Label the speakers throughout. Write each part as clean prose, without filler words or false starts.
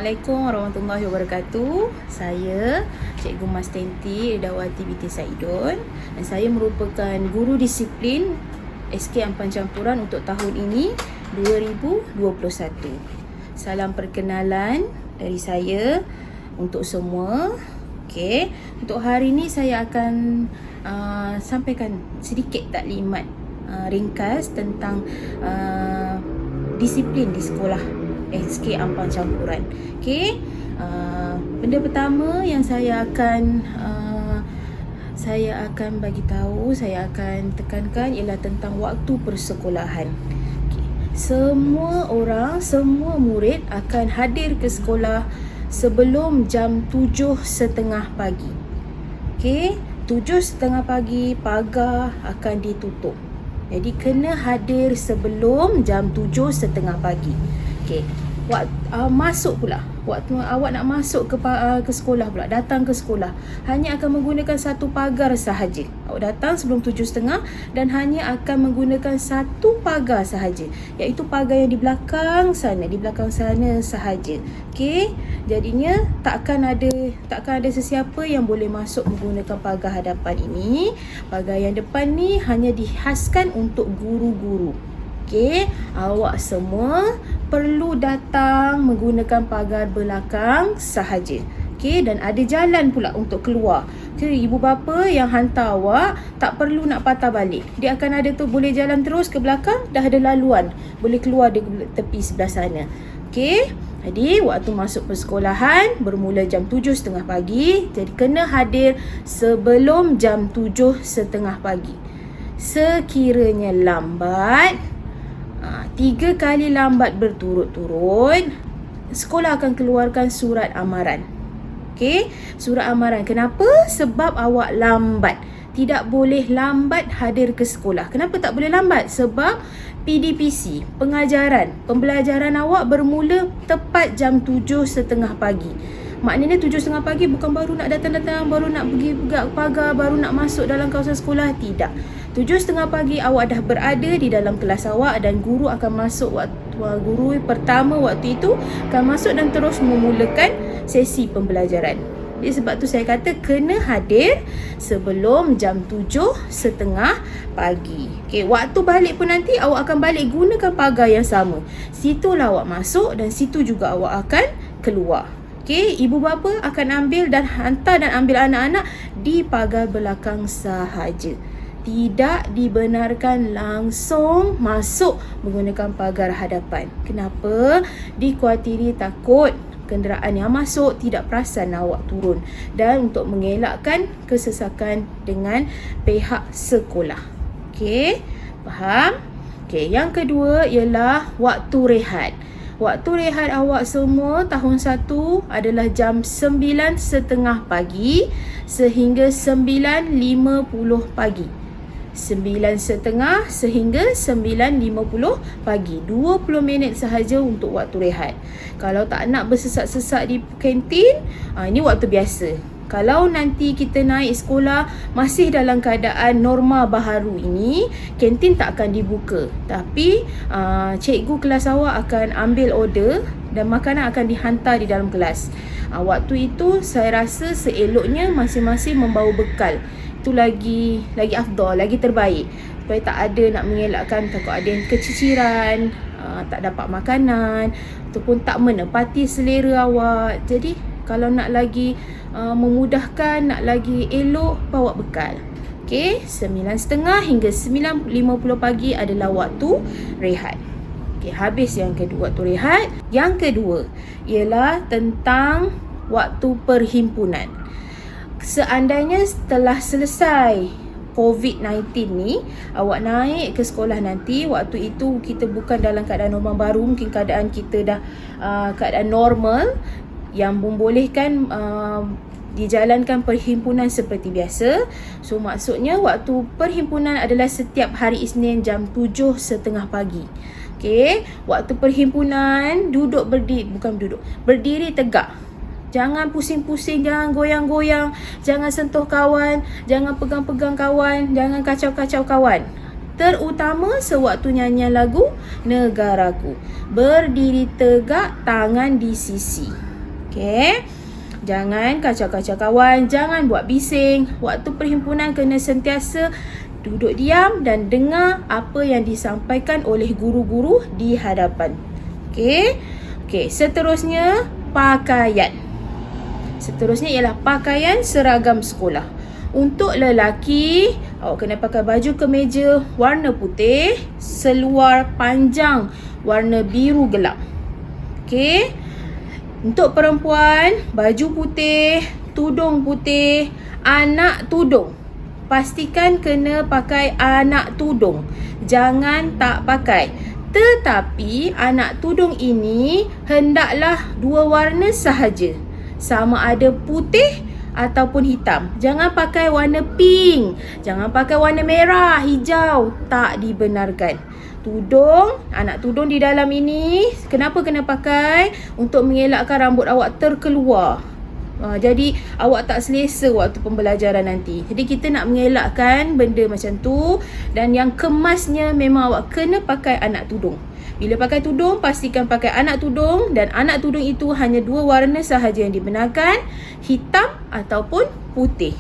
Speaker 1: Assalamualaikum warahmatullahi wabarakatuh. Saya Cikgu Mas Tenti Ridawati binti Saidon dan saya merupakan guru disiplin SK Ampan Campuran untuk tahun ini 2021. Salam perkenalan dari saya untuk semua. Okey, untuk hari ini saya akan sampaikan sedikit taklimat ringkas tentang disiplin di sekolah SK Ampan Campuran. Okey, benda pertama yang saya akan bagi tahu, saya akan tekankan ialah tentang waktu persekolahan. Okay. Semua murid akan hadir ke sekolah sebelum jam 7.30 pagi. Okey, 7.30 pagi pagar akan ditutup. Jadi kena hadir sebelum jam 7.30 pagi. Okey, masuk pula. Waktu awak nak masuk ke sekolah pula, datang ke sekolah, hanya akan menggunakan satu pagar sahaja. Awak datang sebelum 7.30 dan hanya akan menggunakan satu pagar sahaja, iaitu pagar yang di belakang sana sahaja. Okey, jadinya takkan ada sesiapa yang boleh masuk menggunakan pagar hadapan ini. Pagar yang depan ni hanya dihaskan untuk guru-guru. Okey, awak semua perlu datang menggunakan pagar belakang sahaja. Okey, dan ada jalan pula untuk keluar. Okey, ibu bapa yang hantar awak tak perlu nak patah balik. Dia akan ada tu, boleh jalan terus ke belakang, dah ada laluan, boleh keluar di tepi sebelah sana. Okey, jadi waktu masuk persekolahan bermula jam 7.30 pagi. Jadi kena hadir sebelum jam 7.30 pagi. Sekiranya lambat, 3 kali lambat berturut-turut, sekolah akan keluarkan surat amaran. Okey, surat amaran. Kenapa? Sebab awak lambat. Tidak boleh lambat hadir ke sekolah. Kenapa tak boleh lambat? Sebab PDPC, pembelajaran awak bermula tepat jam 7.30 pagi. Maknanya 7.30 pagi bukan baru nak datang-datang, baru nak pergi pegang pagar, baru nak masuk dalam kawasan sekolah. Tidak. 7.30 pagi awak dah berada di dalam kelas awak dan guru akan masuk guru pertama waktu itu akan masuk dan terus memulakan sesi pembelajaran. Jadi sebab tu saya kata kena hadir sebelum jam 7.30 pagi. Okey, waktu balik pun nanti awak akan balik gunakan pagar yang sama. Situlah awak masuk dan situ juga awak akan keluar. Okey, ibu bapa akan ambil dan hantar dan ambil anak-anak di pagar belakang sahaja. Tidak dibenarkan langsung masuk menggunakan pagar hadapan. Kenapa? Dikhawatiri takut kenderaan yang masuk tidak perasan awak turun, dan untuk mengelakkan kesesakan dengan pihak sekolah. Okey, faham? Okey, yang kedua ialah waktu rehat. Waktu rehat awak semua tahun 1 adalah jam 9.30 pagi sehingga 9.50 pagi. 9.30 sehingga 9.50 pagi. 20 minit sahaja untuk waktu rehat. Kalau tak nak bersesak-sesak di kantin, ini waktu biasa. Kalau nanti kita naik sekolah masih dalam keadaan norma baharu ini, kantin tak akan dibuka. Tapi cikgu kelas awak akan ambil order dan makanan akan dihantar di dalam kelas. Waktu itu saya rasa seeloknya masing-masing membawa bekal. Itu lagi afdal, lagi terbaik, supaya tak ada nak mengelakkan takut ada yang keciciran, tak dapat makanan ataupun tak menepati selera awak. Jadi kalau nak lagi memudahkan, nak lagi elok, bawa bekal. Okey, 9.30 hingga 9.50 pagi adalah waktu rehat. Okey, habis yang kedua, waktu rehat. Yang kedua ialah tentang waktu perhimpunan. Seandainya setelah selesai COVID-19 ni, awak naik ke sekolah nanti, waktu itu kita bukan dalam keadaan normal baru, mungkin keadaan kita dah keadaan normal yang membolehkan dijalankan perhimpunan seperti biasa. So maksudnya waktu perhimpunan adalah setiap hari Isnin jam 7.30 pagi. Okey, waktu perhimpunan berdiri tegak. Jangan pusing-pusing, jangan goyang-goyang, jangan sentuh kawan, jangan pegang-pegang kawan, jangan kacau-kacau kawan. Terutama sewaktu nyanyian lagu Negaraku. Berdiri tegak, tangan di sisi. Okey. Jangan kacau-kacau kawan, jangan buat bising. Waktu perhimpunan kena sentiasa duduk diam dan dengar apa yang disampaikan oleh guru-guru di hadapan. Okey. Okey, seterusnya pakaian. Seterusnya ialah pakaian seragam sekolah. Untuk lelaki, awak kena pakai baju kemeja warna putih, seluar panjang warna biru gelap. Okey. Untuk perempuan, baju putih, tudung putih, anak tudung. Pastikan kena pakai anak tudung. Jangan tak pakai. Tetapi anak tudung ini hendaklah 2 warna sahaja. Sama ada putih ataupun hitam. Jangan pakai warna pink. Jangan pakai warna merah, hijau. Tak dibenarkan. Tudung, anak tudung di dalam ini, kenapa kena pakai? Untuk mengelakkan rambut awak terkeluar. Jadi awak tak selesa waktu pembelajaran nanti. Jadi kita nak mengelakkan benda macam tu. Dan yang kemasnya memang awak kena pakai anak tudung. Bila pakai tudung, pastikan pakai anak tudung. Dan anak tudung itu hanya 2 warna sahaja yang dibenarkan, hitam ataupun putih.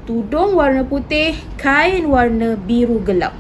Speaker 1: Tudung warna putih, kain warna biru gelap.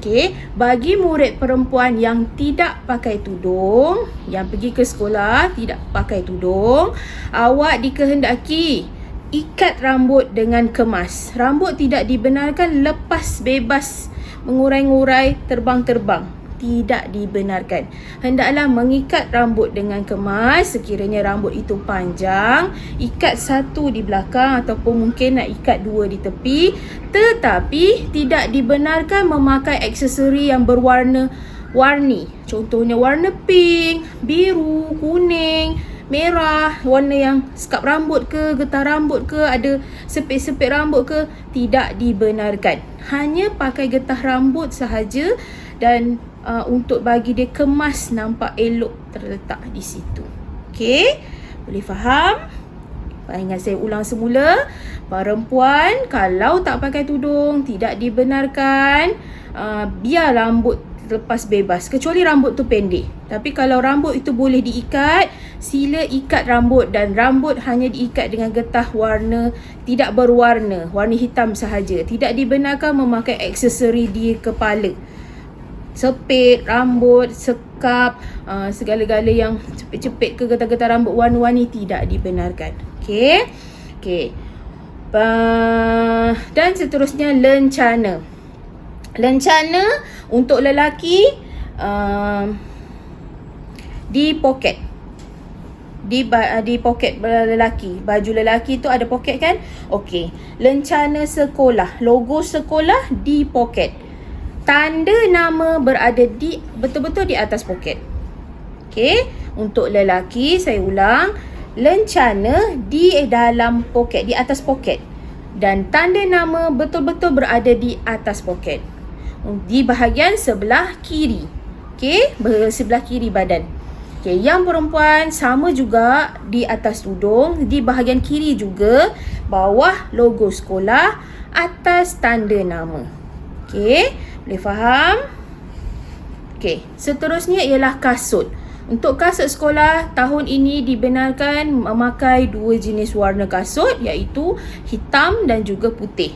Speaker 1: Okey, bagi murid perempuan yang tidak pakai tudung, yang pergi ke sekolah tidak pakai tudung, awak dikehendaki ikat rambut dengan kemas. Rambut tidak dibenarkan lepas bebas, mengurai-ngurai, terbang-terbang. Tidak dibenarkan. Hendaklah mengikat rambut dengan kemas. Sekiranya rambut itu panjang, ikat 1 di belakang ataupun mungkin nak ikat 2 di tepi. Tetapi tidak dibenarkan memakai aksesori yang berwarna-warni. Contohnya warna pink, biru, kuning, merah, warna yang skap rambut ke, getah rambut ke, ada sepit-sepit rambut ke, tidak dibenarkan. Hanya pakai getah rambut sahaja dan untuk bagi dia kemas, nampak elok terletak di situ. Okey, boleh faham? Ingat saya ulang semula. Perempuan kalau tak pakai tudung tidak dibenarkan biar rambut lepas bebas, kecuali rambut tu pendek. Tapi kalau rambut itu boleh diikat, sila ikat rambut, dan rambut hanya diikat dengan getah warna tidak berwarna, warna hitam sahaja. Tidak dibenarkan memakai aksesori di kepala. Sepit, rambut, sekap, segala-gala yang cepit-cepit ke getah-getah rambut warna-warni tidak dibenarkan. Okey. Okey. Dan seterusnya lencana. Lencana untuk lelaki di poket. Di poket lelaki. Baju lelaki tu ada poket kan? Okey. Lencana sekolah, logo sekolah di poket. Tanda nama berada di betul-betul di atas poket. Okey, untuk lelaki saya ulang, lencana di dalam poket, di atas poket. Dan tanda nama betul-betul berada di atas poket. Di bahagian sebelah kiri. Okey, sebelah kiri badan. Okey, yang perempuan sama juga di atas tudung, di bahagian kiri juga, bawah logo sekolah, atas tanda nama. Okey. Boleh faham? Okey, seterusnya ialah kasut. Untuk kasut sekolah, tahun ini dibenarkan memakai 2 jenis warna kasut, iaitu hitam dan juga putih.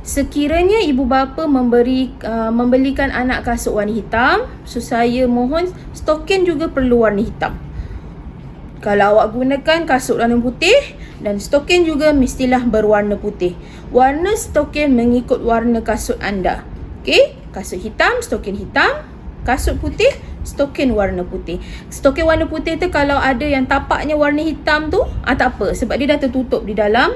Speaker 1: Sekiranya ibu bapa membelikan anak kasut warna hitam, so saya mohon stokin juga perlu warna hitam. Kalau awak gunakan kasut warna putih, dan stokin juga mestilah berwarna putih. Warna stokin mengikut warna kasut anda. Okey, kasut hitam, stokin hitam. Kasut putih, stokin warna putih. Stokin warna putih tu kalau ada yang tapaknya warna hitam tu, tak apa, sebab dia dah tertutup di dalam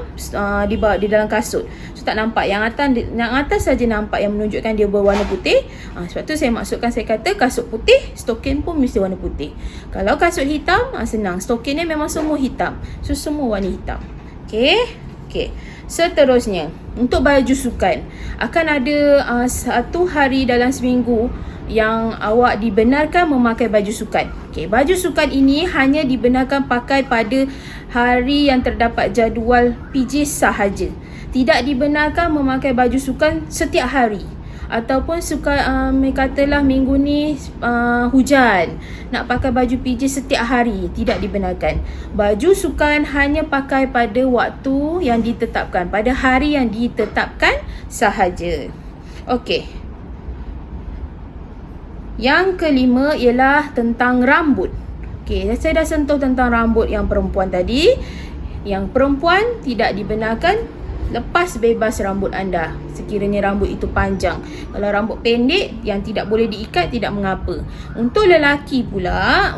Speaker 1: di dalam kasut. So tak nampak. Yang atas saja nampak yang menunjukkan dia berwarna putih. Sebab tu saya maksudkan, saya kata kasut putih, stokin pun mesti warna putih. Kalau kasut hitam, senang. Stokinnya memang semua hitam. So semua warna hitam. Okey. Okey. Seterusnya, untuk baju sukan, akan ada 1 hari dalam seminggu yang awak dibenarkan memakai baju sukan. Okey, baju sukan ini hanya dibenarkan pakai pada hari yang terdapat jadual PJ sahaja. Tidak dibenarkan memakai baju sukan setiap hari. Ataupun katalah minggu ni hujan, nak pakai baju PJ setiap hari, tidak dibenarkan. Baju sukan hanya pakai pada waktu yang ditetapkan, pada hari yang ditetapkan sahaja. Okey. Yang kelima ialah tentang rambut. Okey, saya dah sentuh tentang rambut yang perempuan tadi. Yang perempuan tidak dibenarkan lepas bebas rambut anda sekiranya rambut itu panjang. Kalau rambut pendek yang tidak boleh diikat, tidak mengapa. Untuk lelaki pula,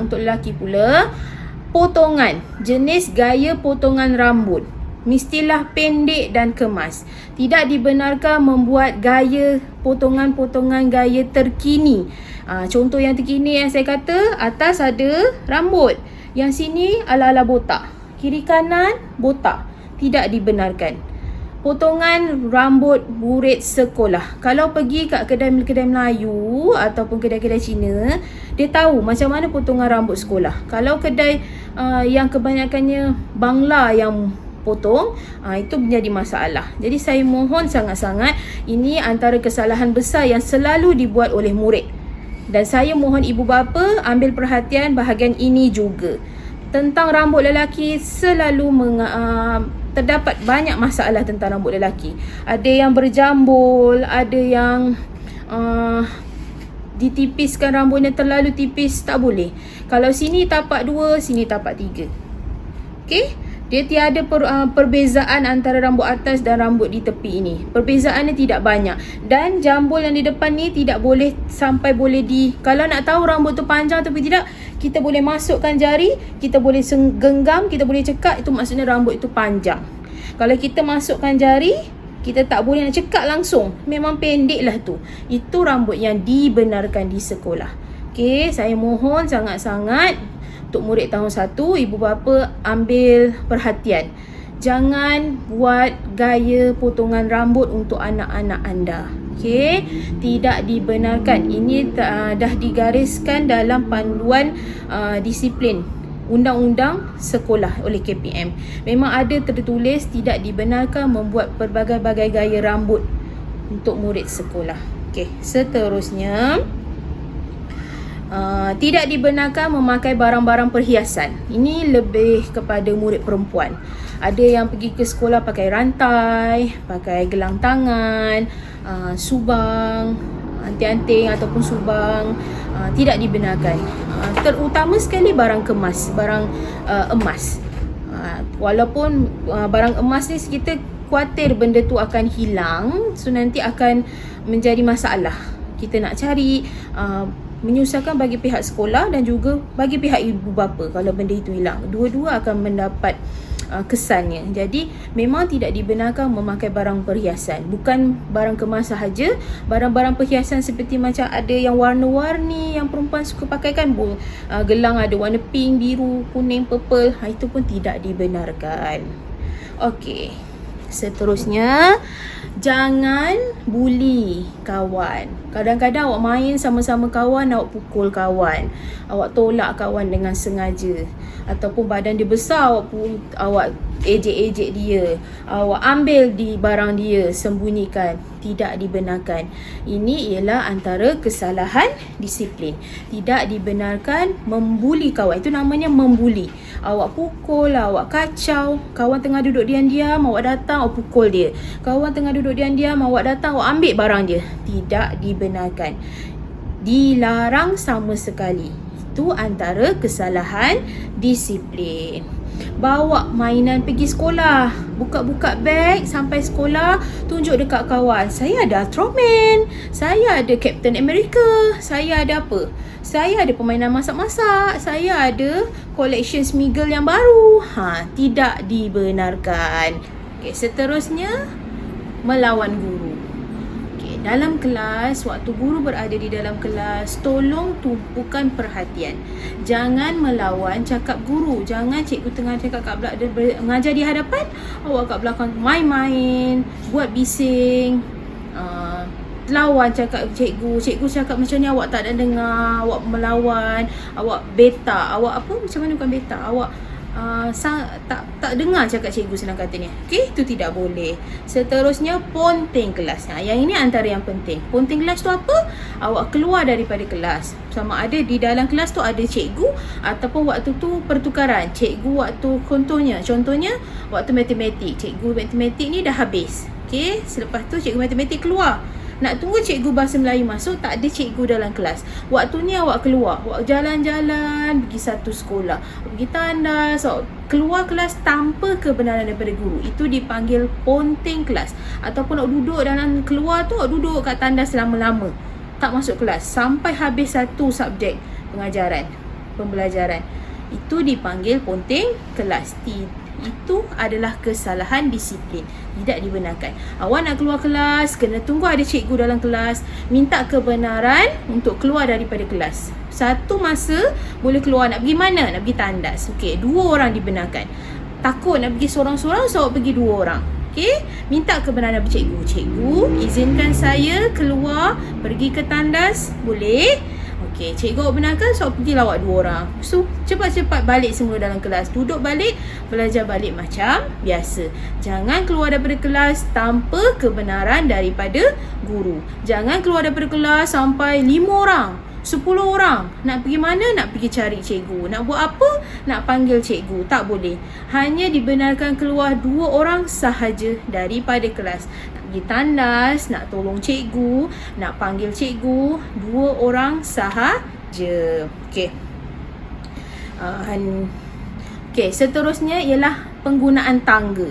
Speaker 1: potongan, jenis gaya potongan rambut mestilah pendek dan kemas. Tidak dibenarkan membuat gaya potongan-potongan gaya terkini. Contoh yang terkini yang saya kata, atas ada rambut, yang sini ala-ala botak, kiri kanan botak, tidak dibenarkan. Potongan rambut murid sekolah. Kalau pergi kat kedai-kedai Melayu ataupun kedai-kedai Cina, dia tahu macam mana potongan rambut sekolah. Kalau kedai yang kebanyakannya Bangla yang potong, itu menjadi masalah. Jadi saya mohon sangat-sangat, ini antara kesalahan besar yang selalu dibuat oleh murid. Dan saya mohon ibu bapa ambil perhatian bahagian ini juga. Tentang rambut lelaki selalu terdapat banyak masalah tentang rambut lelaki. Ada yang berjambul, ada yang ditipiskan rambutnya terlalu tipis, tak boleh. Kalau sini tapak 2, sini tapak 3. Okey? Dia tiada perbezaan antara rambut atas dan rambut di tepi ini. Perbezaannya tidak banyak. Dan jambul yang di depan ni tidak boleh sampai kalau nak tahu rambut tu panjang atau tidak, kita boleh masukkan jari, kita boleh genggam, kita boleh cekak, itu maksudnya rambut itu panjang. Kalau kita masukkan jari, kita tak boleh nak cekak langsung, memang pendek lah tu. Itu rambut yang dibenarkan di sekolah. Okey, saya mohon sangat-sangat untuk murid tahun 1, ibu bapa ambil perhatian. Jangan buat gaya potongan rambut untuk anak-anak anda. Okey, tidak dibenarkan. Ini dah digariskan dalam panduan disiplin undang-undang sekolah oleh KPM. Memang ada tertulis tidak dibenarkan membuat pelbagai-bagai gaya rambut untuk murid sekolah. Okey, seterusnya, tidak dibenarkan memakai barang-barang perhiasan. Ini lebih kepada murid perempuan. Ada yang pergi ke sekolah pakai rantai, pakai gelang tangan, subang, anting-anting ataupun subang. Tidak dibenarkan. Terutama sekali barang kemas, barang emas. Walaupun barang emas ni kita khawatir benda tu akan hilang, so nanti akan menjadi masalah. Kita nak cari, menyusahkan bagi pihak sekolah dan juga bagi pihak ibu bapa kalau benda itu hilang. Dua-dua akan mendapat kesannya. Jadi memang tidak dibenarkan memakai barang perhiasan. Bukan barang kemas sahaja, barang-barang perhiasan seperti macam ada yang warna-warni yang perempuan suka pakai kan, gelang ada warna pink, biru, kuning, purple, itu pun tidak dibenarkan. Okey, seterusnya, jangan bully kawan. Kadang-kadang awak main sama-sama kawan, awak pukul kawan, awak tolak kawan dengan sengaja, ataupun badan dia besar, awak ejek-ejek dia, awak ambil di barang dia, sembunyikan. Tidak dibenarkan. Ini ialah antara kesalahan disiplin. Tidak dibenarkan membuli kawan. Itu namanya membuli. Awak pukul, awak kacau. Kawan tengah duduk diam-diam, awak datang, awak pukul dia. Kawan tengah duduk diam-diam, awak datang, awak ambil barang dia. Tidak dibenarkan. Dilarang sama sekali. Itu antara kesalahan disiplin. Bawa mainan pergi sekolah, buka-buka beg sampai sekolah, tunjuk dekat kawan, saya ada Ultraman, saya ada Captain America, saya ada apa, saya ada permainan masak-masak, saya ada collection Smiggle yang baru. Tidak dibenarkan. Okey, seterusnya, melawan guru. Dalam kelas, waktu guru berada di dalam kelas, tolong tumpukan perhatian. Jangan melawan cakap guru. Jangan cikgu tengah cakap kat belakang, mengajar di hadapan, awak kat belakang main-main, buat bising, lawan cakap cikgu. Cikgu cakap macam ni, awak tak ada dengar, awak melawan, awak beta, awak apa, macam mana bukan beta, awak tak dengar cakap cikgu senang katanya. Okey, itu tidak boleh. Seterusnya ponting kelas. Yang ini antara yang penting. Ponting kelas tu apa? Awak keluar daripada kelas. Sama ada di dalam kelas tu ada cikgu ataupun waktu tu pertukaran. Cikgu waktu contohnya waktu matematik. Cikgu matematik ni dah habis. Okey, selepas tu cikgu matematik keluar. Nak tunggu cikgu bahasa Melayu masuk, tak ada cikgu dalam kelas. Waktu ni awak keluar, awak jalan-jalan pergi satu sekolah, pergi tandas, awak keluar kelas tanpa kebenaran daripada guru. Itu dipanggil ponting kelas. Ataupun awak duduk dalam keluar tu, awak duduk kat tandas lama-lama, tak masuk kelas sampai habis satu subjek pembelajaran. Itu dipanggil ponting kelas. Itu adalah kesalahan disiplin, tidak dibenarkan. Awak nak keluar kelas, kena tunggu ada cikgu dalam kelas, minta kebenaran untuk keluar daripada kelas. Satu masa boleh keluar, nak pergi mana? Nak pergi tandas. Okey, 2 orang dibenarkan. Takut nak pergi seorang-seorang, so awak pergi 2 orang. Okey, minta kebenaran daripada cikgu. Cikgu, izinkan saya keluar pergi ke tandas, boleh? Okey, cikgu awak benarkan, so pergilah awak 2 orang. So, cepat-cepat balik semua dalam kelas. Duduk balik, belajar balik macam biasa. Jangan keluar daripada kelas tanpa kebenaran daripada guru. Jangan keluar daripada kelas sampai 5 orang, 10 orang. Nak pergi mana? Nak pergi cari cikgu. Nak buat apa? Nak panggil cikgu. Tak boleh. Hanya dibenarkan keluar 2 orang sahaja daripada kelas. Pergi tandas, nak tolong cikgu, nak panggil cikgu, 2 orang sahaja. Okey. Okey, seterusnya ialah penggunaan tangga.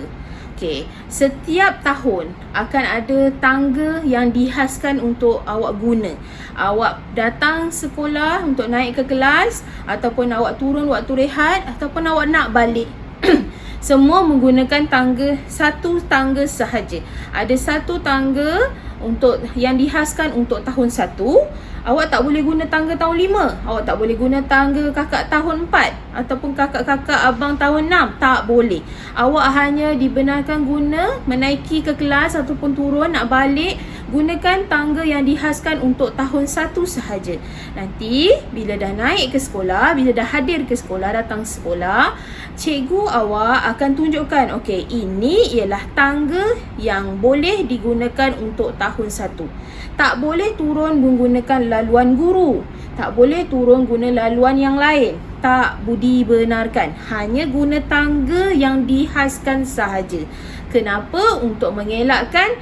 Speaker 1: Okey, setiap tahun akan ada tangga yang dihaskan untuk awak guna. Awak datang sekolah untuk naik ke kelas, ataupun awak turun waktu rehat, ataupun awak nak balik. Semua menggunakan satu tangga sahaja. Ada satu tangga untuk yang dihaskan untuk tahun 1. Awak tak boleh guna tangga tahun 5. Awak tak boleh guna tangga kakak tahun 4 ataupun kakak-kakak abang tahun 6. Tak boleh. Awak hanya dibenarkan guna menaiki ke kelas ataupun turun nak balik, gunakan tangga yang dihaskan untuk tahun 1 sahaja. Nanti bila dah naik ke sekolah, bila dah hadir ke sekolah, datang sekolah, cikgu awak akan tunjukkan, okey, ini ialah tangga yang boleh digunakan untuk tahun 1. Tak boleh turun menggunakan laluan guru. Tak boleh turun guna laluan yang lain. Tak dibenarkan. Hanya guna tangga yang dihaskan sahaja. Kenapa? Untuk mengelakkan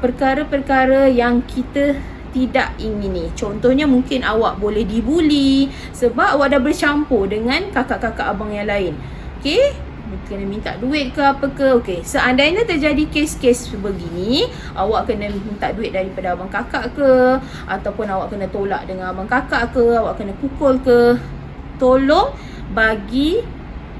Speaker 1: perkara-perkara yang kita tidak ingini. Contohnya mungkin awak boleh dibuli sebab awak dah bercampur dengan kakak-kakak abang yang lain. Okey? Kena minta duit ke apa ke. Okey, seandainya terjadi kes-kes begini, awak kena minta duit daripada abang kakak ke, ataupun awak kena tolak dengan abang kakak ke, awak kena pukul ke, tolong bagi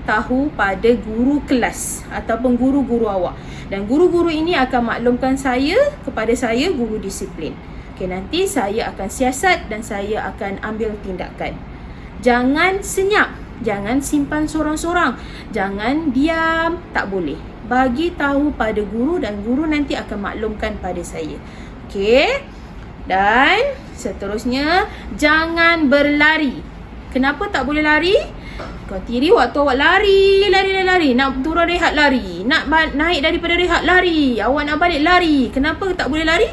Speaker 1: tahu pada guru kelas ataupun guru-guru awak. Dan guru-guru ini akan maklumkan kepada saya, guru disiplin. Okey, nanti saya akan siasat dan saya akan ambil tindakan. Jangan senyap. Jangan simpan sorang-sorang. Jangan diam. Tak boleh. Bagi tahu pada guru dan guru nanti akan maklumkan pada saya. Okey. Dan seterusnya, jangan berlari. Kenapa tak boleh lari? Kau tiri waktu awak lari. Nak turun rehat lari. Nak naik daripada rehat lari. Awak nak balik lari. Kenapa tak boleh lari?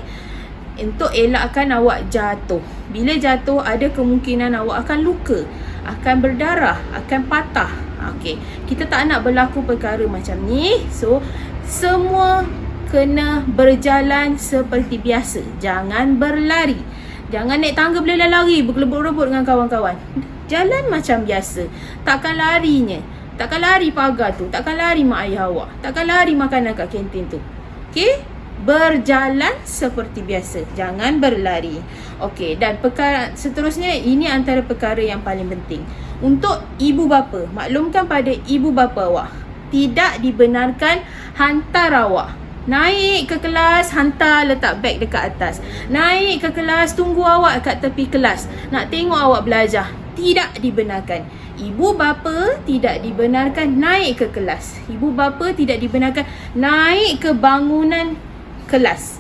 Speaker 1: Untuk elakkan awak jatuh. Bila jatuh, ada kemungkinan awak akan luka, akan berdarah, akan patah. Okey, kita tak nak berlaku perkara macam ni. So, semua kena berjalan seperti biasa. Jangan berlari. Jangan naik tangga boleh lari, berkelebur-rebut dengan kawan-kawan. Jalan macam biasa. Takkan larinya. Takkan lari pagar tu. Takkan lari mak ayah awak. Takkan lari makanan kat kantin tu. Okey? Berjalan seperti biasa. Jangan berlari. Okey, dan perkara seterusnya, ini antara perkara yang paling penting. Untuk ibu bapa, maklumkan pada ibu bapa awak, tidak dibenarkan hantar awak. Naik ke kelas, hantar letak beg dekat atas. Naik ke kelas, tunggu awak kat tepi kelas. Nak tengok awak belajar. Tidak dibenarkan. Ibu bapa tidak dibenarkan naik ke kelas. Ibu bapa tidak dibenarkan naik ke bangunan kelas.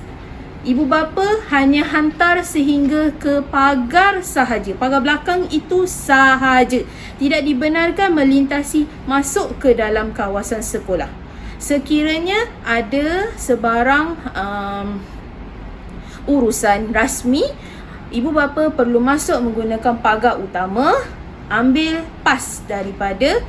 Speaker 1: Ibu bapa hanya hantar sehingga ke pagar sahaja. Pagar belakang itu sahaja. Tidak dibenarkan melintasi masuk ke dalam kawasan sekolah. Sekiranya ada sebarang urusan rasmi, ibu bapa perlu masuk menggunakan pagar utama, ambil pas daripada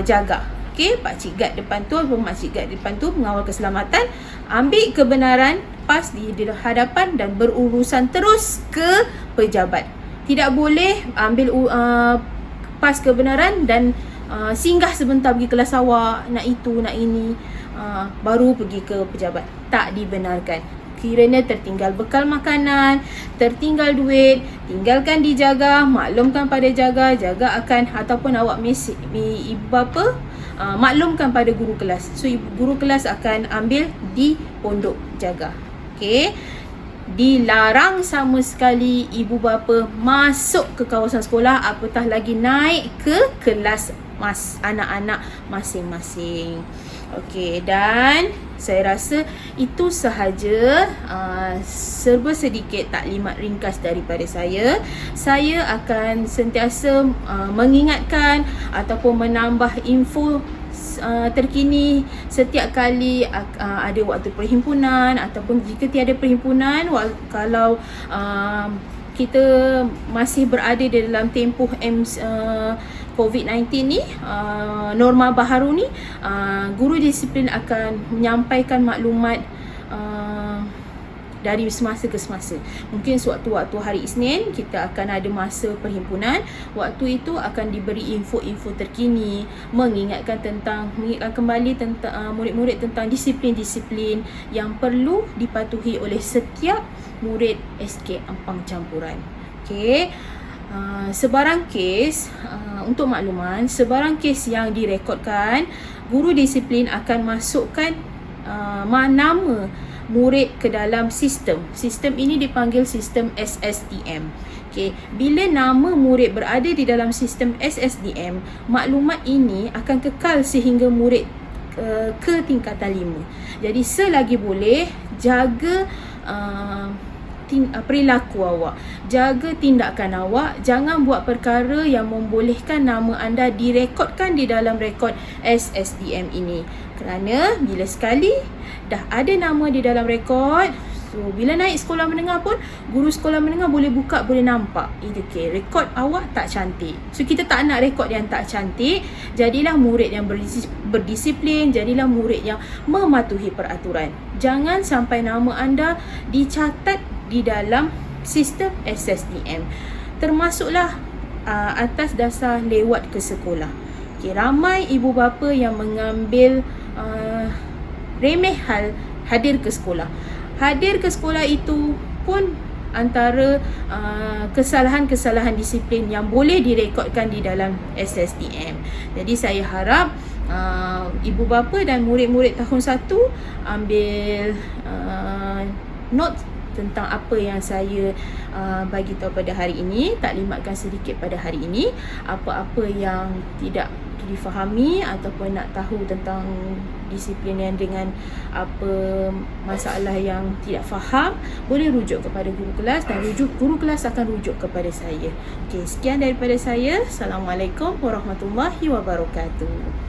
Speaker 1: jaga. Okey, pakcik guard depan tu atau makcik guard depan tu, pengawal keselamatan, ambil kebenaran pas di hadapan dan berurusan terus ke pejabat. Tidak boleh ambil pas kebenaran dan singgah sebentar pergi kelas awak, nak itu, nak ini, baru pergi ke pejabat. Tak dibenarkan. Kiranya tertinggal bekal makanan, tertinggal duit, tinggalkan dijaga, maklumkan pada jaga, jaga akan ataupun awak ibu bapa maklumkan pada guru kelas. So guru kelas akan ambil di pondok jaga. Okey. Dilarang sama sekali ibu bapa masuk ke kawasan sekolah, apatah lagi naik ke kelas anak-anak masing-masing. Okey, dan saya rasa itu sahaja serba sedikit taklimat ringkas daripada saya. Saya akan sentiasa mengingatkan ataupun menambah info terkini setiap kali ada waktu perhimpunan, ataupun jika tiada perhimpunan, kalau kita masih berada di dalam tempoh COVID-19 ni, norma baharu ni, guru disiplin akan menyampaikan maklumat dari semasa ke semasa. Mungkin sewaktu-waktu hari Isnin kita akan ada masa perhimpunan. Waktu itu akan diberi info-info terkini, mengingatkan kembali tentang murid-murid tentang disiplin-disiplin yang perlu dipatuhi oleh setiap murid SK Ampang Campuran. Okey. Sebarang kes, untuk makluman, sebarang kes yang direkodkan, guru disiplin akan masukkan nama murid ke dalam sistem. Sistem ini dipanggil sistem SSDM. Okey, bila nama murid berada di dalam sistem SSDM, maklumat ini akan kekal sehingga murid ke tingkatan 5. Jadi selagi boleh, jaga perilaku awak, jaga tindakan awak, jangan buat perkara yang membolehkan nama anda direkodkan di dalam rekod SSDM ini. Kerana bila sekali dah ada nama di dalam rekod, so bila naik sekolah menengah pun, guru sekolah menengah boleh buka, boleh nampak itu rekod awak tak cantik. So kita tak nak rekod yang tak cantik. Jadilah murid yang berdisiplin, jadilah murid yang mematuhi peraturan. Jangan sampai nama anda dicatat di dalam sistem SSDM, termasuklah atas dasar lewat ke sekolah. Okay, ramai ibu bapa yang mengambil remeh hal hadir ke sekolah. Hadir ke sekolah itu pun antara kesalahan-kesalahan disiplin yang boleh direkodkan di dalam SSDM. Jadi saya harap ibu bapa dan murid-murid tahun 1 ambil note tentang apa yang saya bagi tahu pada hari ini, taklimatkan sedikit pada hari ini. Apa-apa yang tidak difahami ataupun nak tahu tentang disiplin yang dengan apa masalah yang tidak faham, boleh rujuk kepada guru kelas dan guru kelas akan rujuk kepada saya. Okey, sekian daripada saya. Assalamualaikum warahmatullahi wabarakatuh.